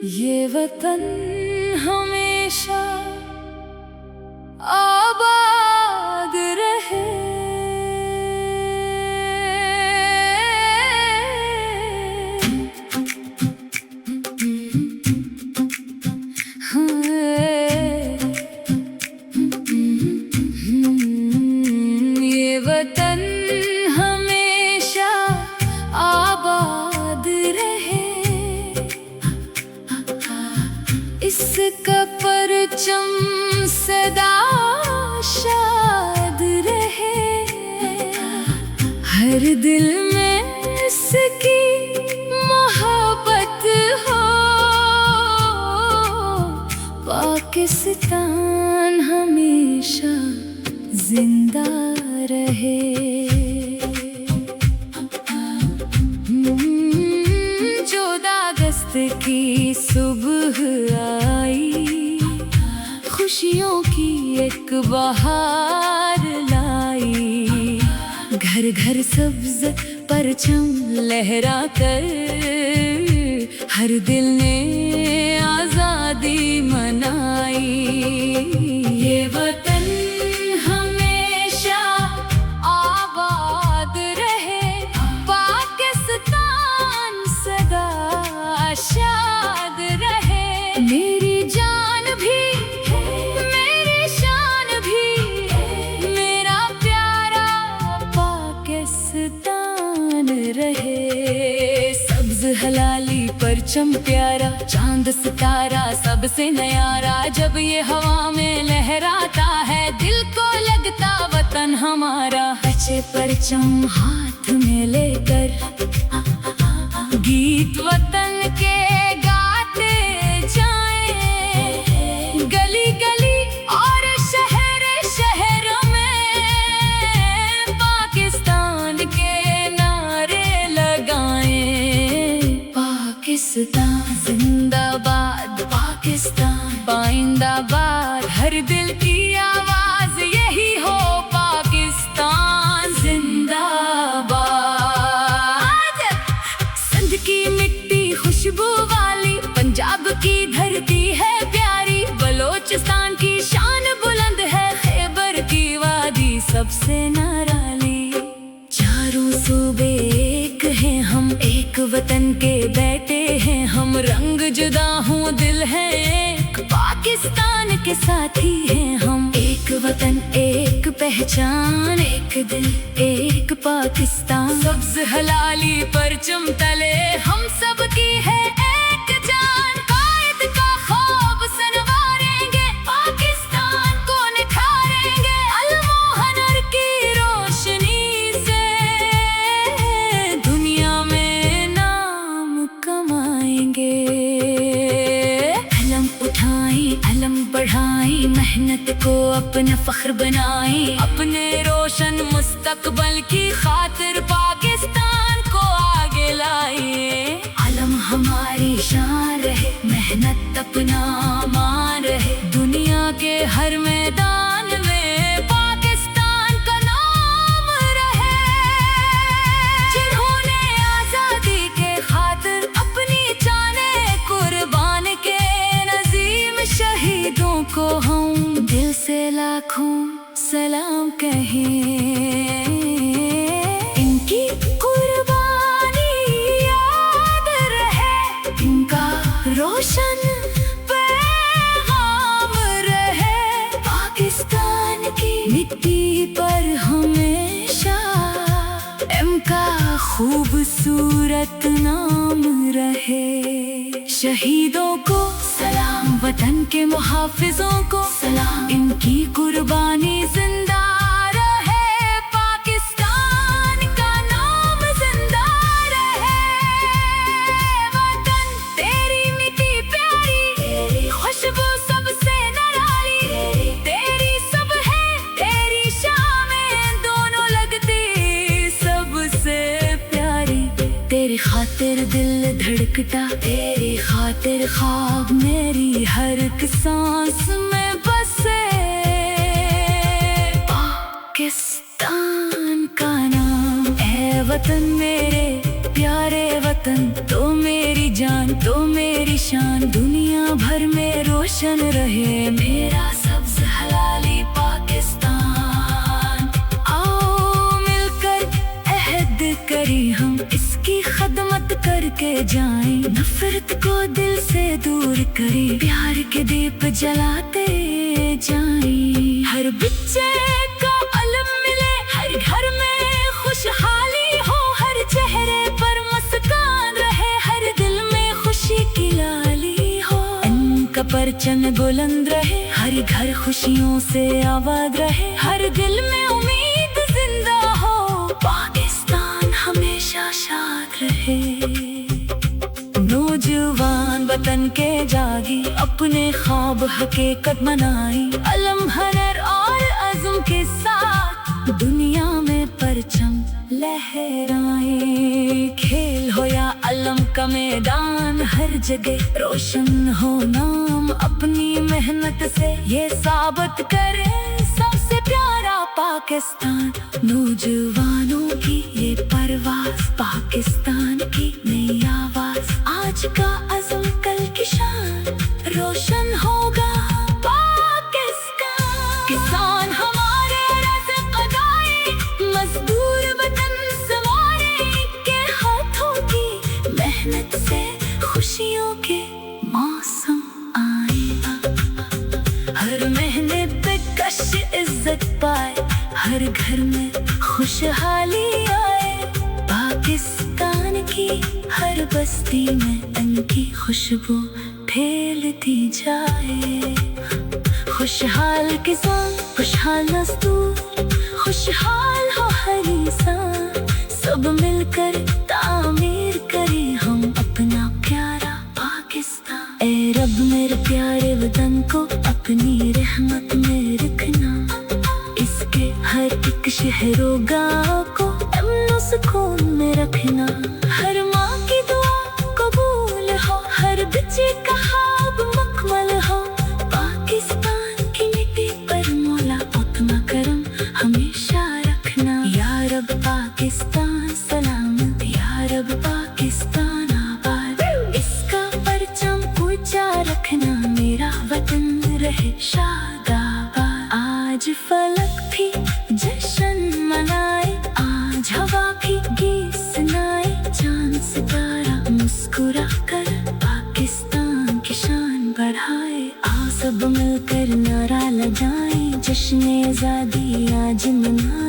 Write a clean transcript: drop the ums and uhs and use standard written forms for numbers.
ये वतन हमेशा आबाद रहे। ये वतन हमेशा आबाद रहे, इसका परचम सदा शाद रहे। हर दिल में इसकी मोहब्बत हो, पाकिस्तान हमेशा जिंदा रहे। अगस्त की सुबह आई, खुशियों की एक बहार लाई। घर घर सब्ज परचम लहरा कर हर दिल ने आजादी मनाई। ये वतन हमेशा आबाद रहे, पाकिस्तान सदा शाद रहे। मेरी जान भी मेरी शान भी, मेरा प्यारा पाकिस्तान रहे। सब्ज हलाली परचम प्यारा, चांद सितारा सबसे न्यारा। जब ये हवा में लहराता है, दिल को लगता वतन हमारा। बचे परचम हाथ में लेकर, गीत वतन के गाते जाएं। गली गली और शहर शहर में पाकिस्तान के नारे लगाएं। पाकिस्तान जिंदाबाद, पाकिस्तान पाइंदाबाद। हर दिल की आवाज यही हो, पाकिस्तान जिंदाबाद। की मिट्टी खुशबू वाली, पंजाब की धरती है प्यारी। बलोचिस्तान की शान बुलंद है, खैबर की वादी सबसे निराली। चारों सूबे एक हैं हम, एक वतन के बेटे हैं हम। रंग जुदा हूँ दिल है एक, पाकिस्तान के साथी हैं हम। एक वतन एक पहचान, एक दिल एक पाकिस्तान। सब्ज हलाली परचम तले हम सब की है एक जान। कायद का ख्वाब संवारेंगे, पाकिस्तान को निखारेंगे। अलमोहनर की रोशनी से दुनिया में नाम कमाएंगे। अलम उठाएं अलम बढ़ाएं, मेहनत को अपना फख्र बनाएं। अपने रोशन मुस्तकबल की खातिर पाकिस्तान को आगे लाए। अलम हमारी शान रहे, मेहनत अपना मान रहे। दुनिया के हर मैदान में पाकिस्तान का नाम रहे। जिन्होंने आजादी के खातिर अपनी जानें कुर्बान के, नजीम शहीदों को हम दिल से लाखों सलाम कहें। इनकी कुर्बानी याद रहे, इनका रोशन पैगाम रहे। पाकिस्तान की मिट्टी पर हमेशा इनका खूबसूरत नाम रहे। शहीदों को सलाम, वतन के मुहाफिजों को सलाम। इनकी कुर्बानी जिंदा रहे, पाकिस्तान का नाम जिंदा रहे। वतन तेरी मिट्टी प्यारी, तेरी खुशबू सबसे निराली। तेरी सब है तेरी शामें दोनों लगती सबसे प्यारी। तेरी खातिर दिल धड़कता, तेरी खातिर ख्वाब मेरी हर एक सांस में बसे। पाकिस्तान का नाम है वतन मेरे प्यारे वतन। वतन, तो मेरी जान, तो मेरी शान, दुनिया भर में रोशन रहे मेरा सब्ज हलाली पाकिस्तान। आओ मिलकर अहद करें हम, इसकी खदमत करके जाएं, नफरत को दिल से दूर करें, प्यार के दीप जलाते जाएं। हर बच्चे का अलम मिले, हर घर में खुशहाली हो, हर चेहरे पर मुस्कान रहे, हर दिल में खुशी की लाली हो। इनका परचम बुलंद रहे, हर घर खुशियों से आबाद रहे, हर दिल में उम्मीद जिंदा हो, पाकिस्तान हमेशा शाद रहे। नौजवान वतन के जागी, अपने ख्वाब हकीकत बनाई, अलम हनर और अज़्म के साथ दुनिया में परचम लहराए। खेल हो या अलम का मैदान, हर जगह रोशन हो नाम, अपनी मेहनत से ये साबित करे सबसे प्यारा पाकिस्तान। नौजवानों की ये परवाज़, पाकिस्तान की नई आवाज़, आज का अज़्म कल की शान, रोशन होगा पाकिस्तान। किसान हमारे रज़्क़ दाई, मजदूर वतन संवारे, के हाथों की मेहनत से खुशियों के मौसम आए। हर महीने पे कश इज्जत पाए, हर घर में खुशहाली आए, पाकिस्तान की हर बस्ती में इनकी खुशबू फैलती जाए। खुशहाल किसान, खुशहाल मजदूर, खुशहाल हो हर इंसान, सब मिलकर तामीर करें हम अपना प्यारा पाकिस्तान। ए रब मेरे प्यारे वतन को अपनी रहमत में रखना, इसके हर एक शहरो गाँव को अमन सुकून में रखना। हर माँ की दुआ कबूल हो, हर बच्चे का ख्वाब मुकम्मल हो, पाकिस्तान की मिट्टी पर मौला अपना करम हमेशा रखना। या रब पाकिस्तान सलामत, या रब पाकिस्तान आबाद, इसका परचम ऊंचा रखना, मेरा वतन रहे शादाबाद। आज फलक भी जश्न मनाए, आज हवा भी गीत सुनाए, चांद सितारा मुस्कुरा कर पाकिस्तान की शान बढ़ाए। आओ सब मिलकर नारा लगाएं, जश्न आज़ादी आज मनाएं।